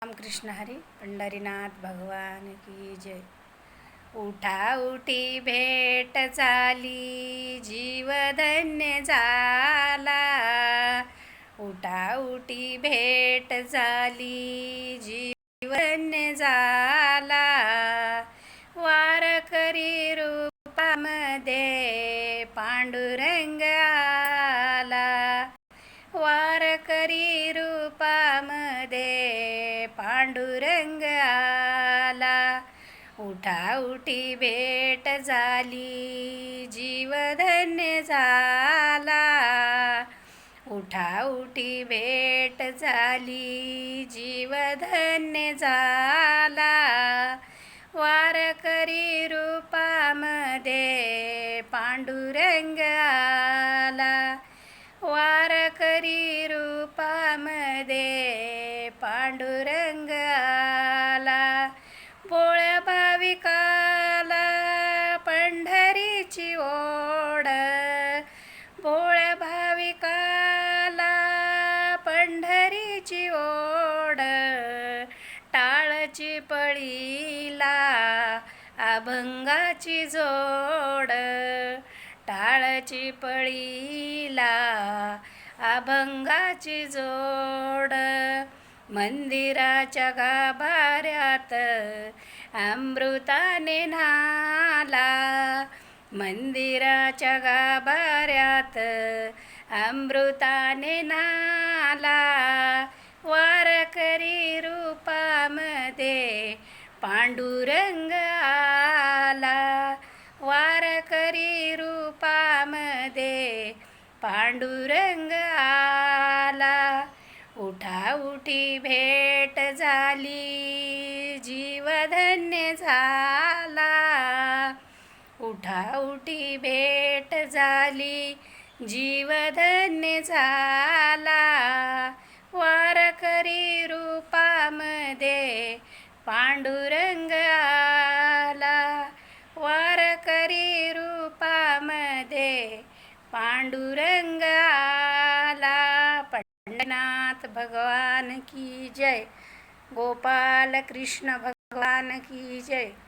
रामकृष्ण हरी पंढरीनाथ भगवान की जय। उठा उठी भेट झाली जीव धन्य झाला। उठा उठी भेट झाली जीव धन्य झाला। वारकरी रूपामध्ये पांडुरंग आला। वारकरी रूपामध्ये पांडुरंग आला। उठा उठी भेट झाली जीव धन्य झाला। उठा उठी भेट झाली जीव धन्य झाला। वारकरी रूपामध्ये पांडुरंग आला। वारकरी रूपामध्ये पांडुरंग आला। भोळ्या भाविकाला पंढरीची ओढ। भोळ्या भाविकाला पंढरीची ओढ। टाळची पळीला अभंगाची जोड। टाळची पळीला अभंगाची जोड। मंदिराच्या गाभाऱ्यात अमृताने न्हाला। मंदिराच्या गाभाऱ्यात अमृताने न्हाला। वारकरी रूपामध्ये पांडुरंग आला। वारकरी रूपामध्ये पांडुरंग आला। उठा उठी भेट झाली जीव धन्य झाला। उठा उठी भेट झाली जीव धन्य झाला। वारकरी रूपामध्ये पांडुरंग आला। वारकरी रूपामध्ये पांडुरंग आला। पंढरीनाथ भगवान की जय। गोपाल कृष्ण भगवान की जय।